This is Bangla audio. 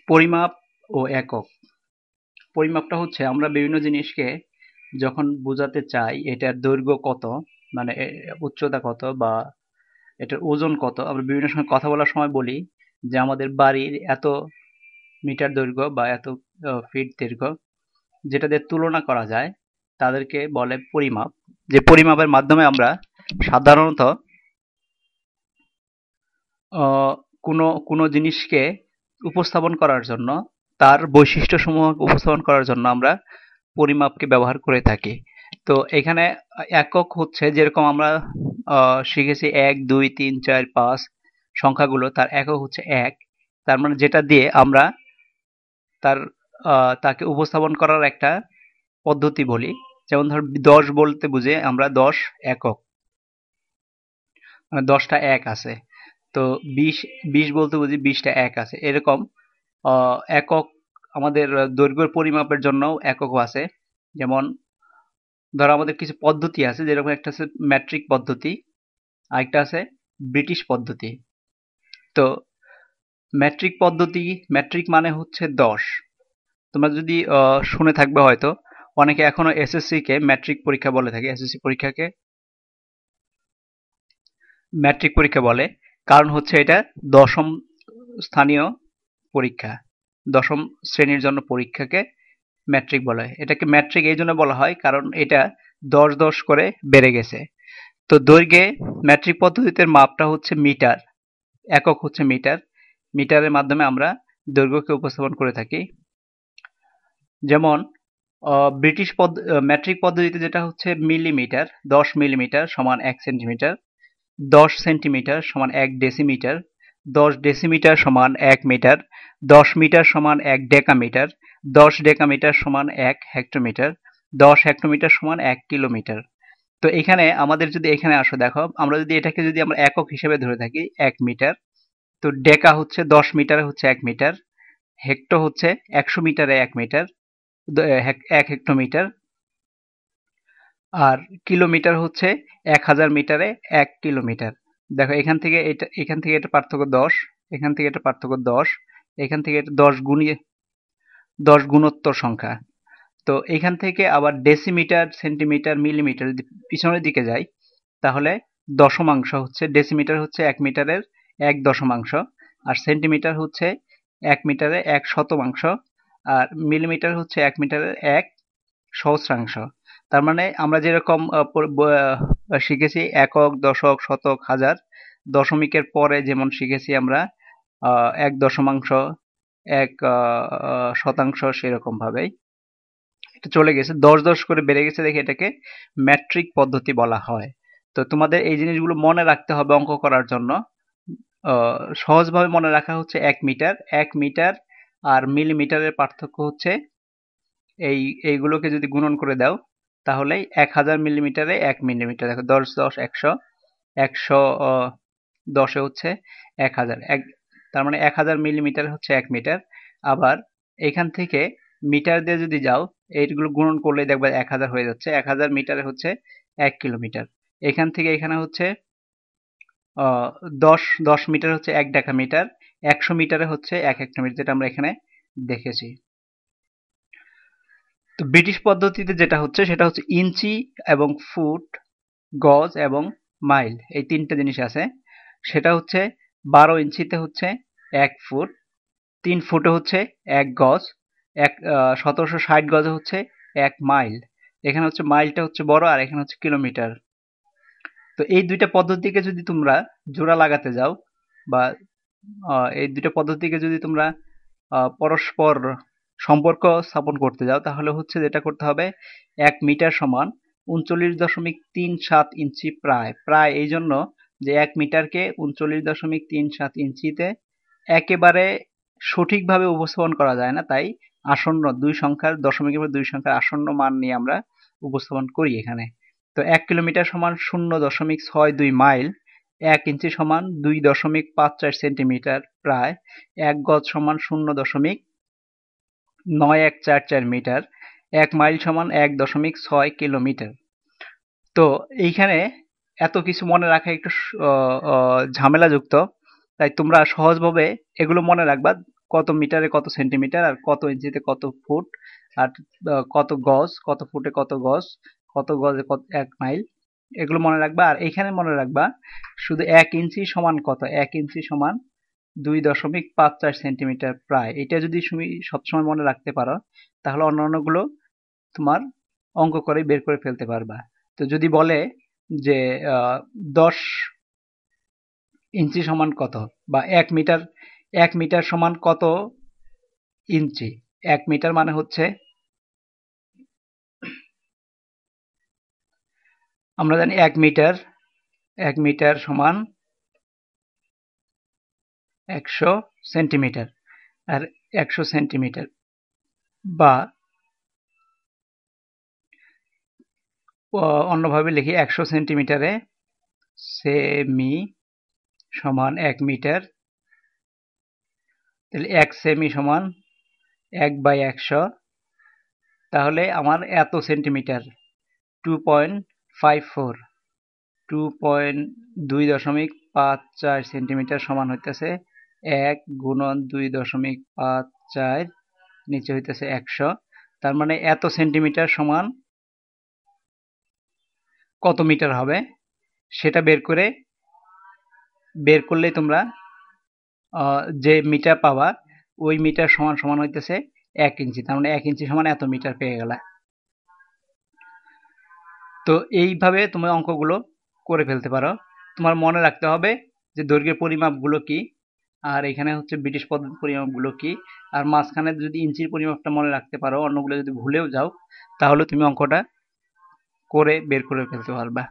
পরিমাপ ও একক। পরিমাপটা হচ্ছে আমরা বিভিন্ন জিনিসকে যখন বোঝাতে চাই এটার দৈর্ঘ্য কত, মানে উচ্চতা কত বা এটার ওজন কত, আমরা বিভিন্ন সময় কথা বলার সময় বলি যে আমাদের বাড়ির এত মিটার দৈর্ঘ্য বা এত ফিট দীর্ঘ, যেটা দিয়ে তুলনা করা যায় তাদেরকে বলে পরিমাপ। যে পরিমাপের মাধ্যমে আমরা সাধারণত আহ, কোনো কোনো জিনিসকে উপস্থাপন করার জন্য, তার বৈশিষ্ট্যসমূহ উপস্থাপন করার জন্য আমরা পরিমাপকে ব্যবহার করে থাকি। তো এখানে একক হচ্ছে যেরকম আমরা শিখেছি ১, ২, ৩, ৪, ৫ সংখ্যাগুলো, তার একক হচ্ছে ১। তার মানে যেটা দিয়ে আমরা তার তাকে উপস্থাপন করার একটা পদ্ধতি বলি। যেমন ধর ১০ বলতে বুঝে আমরা ১০ একক, মানে ১০টা এক আছে। তো ২০ বলতে বুঝি ২০টা এক আছে। এরকম একক আমাদের দৈর্ঘ্যের পরিমাপের জন্যও এককও আছে। যেমন ধরো আমাদের কিছু পদ্ধতি আছে, যেরকম একটা আছে মেট্রিক পদ্ধতি, আরেকটা আছে ব্রিটিশ পদ্ধতি। তো মেট্রিক পদ্ধতি, মেট্রিক মানে হচ্ছে ১০। তোমরা যদি শুনে থাকবে হয়তো, অনেকে এখনো এসএসসি কে মেট্রিক পরীক্ষা বলে থাকে, এসএসসি পরীক্ষাকে মেট্রিক পরীক্ষা বলে। কারণ হচ্ছে এটা দশম স্থানীয় পরীক্ষা, দশম শ্রেণীর জন্য পরীক্ষাকে ম্যাট্রিক বলা হয়। এটাকে ম্যাট্রিক এই জন্য বলা হয় কারণ এটা ১০ করে বেড়ে গেছে। তো দৈর্ঘ্যে ম্যাট্রিক পদ্ধতিতে মাপটা হচ্ছে মিটার, একক হচ্ছে মিটার। মিটারের মাধ্যমে আমরা দৈর্ঘ্যকে উপস্থাপন করে থাকি। যেমন ব্রিটিশ ম্যাট্রিক পদ্ধতিতে যেটা হচ্ছে মিলিমিটার, ১০ মিলিমিটার সমান ১ সেন্টিমিটার, ১০ সেন্টিমিটার সমান ১ ডেসিমিটার, ১০ ডেসিমিটার সমান ১ মিটার, ১০ মিটার সমান ১ ডেকামিটার, ১০ ডেকামিটার সমান ১ হেক্টোমিটার, ১০ হেক্টোমিটার সমান ১ কিলোমিটার। তো এখানে আমাদের যদি এখানে আসো দেখো, আমরা যদি এটাকে যদি আমরা একক হিসেবে ধরে থাকি ১ মিটার, তো ডেকা হচ্ছে ১০ মিটারে হচ্ছে ১ মিটার, হেক্টো হচ্ছে ১০০ মিটারে ১ মিটার, ১ হেক্টোমিটার, আর কিলোমিটার হচ্ছে ১০০০ মিটারে ১ কিলোমিটার। দেখো এখান থেকে এটা পার্থক্য ১০, এখান থেকে এটা পার্থক্য ১০, এখান থেকে এটা ১০ গুণোত্তর সংখ্যা। তো এখান থেকে আবার ডেসিমিটার, সেন্টিমিটার, মিলিমিটার যদি পিছনের দিকে যাই, তাহলে দশমাংশ হচ্ছে, ডেসিমিটার হচ্ছে ১ মিটারের ১ দশমাংশ, আর সেন্টিমিটার হচ্ছে ১ মিটারে ১ শতমাংশ, আর মিলিমিটার হচ্ছে ১ মিটারের ১ সহস্রাংশ। তার মানে আমরা যেরকম শিখেছি একক, দশক, শতক, হাজার, দশমিকের পরে যেমন শিখেছি আমরা ১ দশমাংশ, ১ শতাংশ, সেরকম ভাবেই এটা চলে গেছে। ১০ করে বেড়ে গেছে দেখে এটাকে ম্যাট্রিক পদ্ধতি বলা হয়। তো তোমাদের এই জিনিসগুলো মনে রাখতে হবে অঙ্ক করার জন্য। সহজভাবে মনে রাখা হচ্ছে ১ মিটার, ১ মিটার আর মিলিমিটারের পার্থক্য হচ্ছে এইগুলোকে যদি গুণন করে দাও তাহলে ১০০০ মিলিমিটারে ১ মিলিমিটার। দেখো ১০ ১০ ১০০, ১০০ ১০ হচ্ছে ১০০০, তার মানে ১০০০ মিলিমিটার হচ্ছে ১ মিটার। আবার এখান থেকে মিটার দিয়ে যদি যাও, এইগুলো গুণন করলে দেখবে ১০০০ হয়ে যাচ্ছে। ১০০০ মিটারে হচ্ছে ১ কিলোমিটার। এখান থেকে এখানে হচ্ছে ১০ মিটার হচ্ছে ১ ডেকামিটার, ১০০ মিটারে হচ্ছে ১ হেক্টোমিটার, যেটা আমরা এখানে দেখেছি। তো ব্রিটিশ পদ্ধতিতে যেটা হচ্ছে সেটা হচ্ছে ইঞ্চি এবং ফুট, গজ এবং মাইল, এই তিনটে জিনিস আছে। সেটা হচ্ছে ১২ ইঞ্চিতে হচ্ছে ১ ফুট, ৩ ফুটে হচ্ছে ১ গজ, ১৭৬০ গজে হচ্ছে ১ মাইল। এখানে হচ্ছে মাইলটা হচ্ছে বড়, আর এখানে হচ্ছে কিলোমিটার। তো এই দুইটা পদ্ধতিকে যদি তোমরা জোড়া লাগাতে যাও, বা এই দুইটা পদ্ধতিকে যদি তোমরা পরস্পর সম্পর্ক স্থাপন করতে যাও, তাহলে হচ্ছে যেটা করতে হবে ১ মিটার সমান ৩৯.৩৭ ইঞ্চি, প্রায় প্রায় এই জন্য যে ১ মিটারকে ৩৯.৩৭ ইঞ্চিতে একেবারে সঠিকভাবে উপস্থাপন করা যায় না, তাই আসন্ন দুই সংখ্যার, দশমিকের পর দুই সংখ্যার আসন্ন মান নিয়ে আমরা উপস্থাপন করি এখানে। তো ১ কিলোমিটার সমান ০.৬২ মাইল, ১ ইঞ্চি সমান ২.৫৪ সেন্টিমিটার, প্রায় ১ গজ সমান ০.৯১৪৪ মিটার, ১ মাইল সমান ১.৬ কিলোমিটার। তো এইখানে এত কিছু মনে রাখা একটু ঝামেলাযুক্ত, তাই তোমরা সহজভাবে এগুলো মনে রাখবা। কত মিটারে কত সেন্টিমিটার, আর কত ইঞ্চিতে কত ফুট, আর কত গজ, কত ফুটে কত গজ, কত গজে কত 1 মাইল, এগুলো মনে রাখবা। আর এখানে মনে রাখবা শুধু 1 ইঞ্চি সমান কত, 1 ইঞ্চি সমান 2.54 সেন্টিমিটার প্রায়। এটা যদি তুমি সবসময় মনে রাখতে পারো তাহলে অন্যান্যগুলো তোমার অঙ্ক করে বের করে ফেলতে পারবা। তো যদি বলে যে 10 ইঞ্চি সমান কত, বা 1 মিটার সমান কত ইঞ্চি, 1 মিটার মানে হচ্ছে, আমরা জানি 1 মিটার সমান 100 সেন্টিমিটার। আর 100 সেন্টিমিটার বা অন্যভাবে লিখি 100 সেন্টিমিটারে সেমি সমান 1 মিটার, তাহলে 1 সেমি সমান 1/100, তাহলে আমার এত সেন্টিমিটার 2.54, 2.54 সেন্টিমিটার সমান হইতেছে 1 গুণন 2.54, নিচে হইতেছে 100। তার মানে এত সেন্টিমিটার সমান কত মিটার হবে সেটা বের করলেই তোমরা যে মিটার পাবা ওই মিটার সমান সমান হইতেছে 1 ইঞ্চি। তার মানে 1 ইঞ্চি সমান এত মিটার পেয়ে গেলা। তো এইভাবে তুমি অঙ্কগুলো করে ফেলতে পারো। তোমার মনে রাখতে হবে যে দৈর্ঘ্যের পরিমাপগুলো কি, আর এখানে হচ্ছে ব্রিটিশ পদ্ধতির পরিমাপগুলো কি, আর মাঝখানে যদি ইঞ্চির পরিমাপটা মনে রাখতে পারো, অন্যগুলো যদি ভুলেও যাও তাহলে তুমি অঙ্কটা করে বের করে ফেলতে পারবা।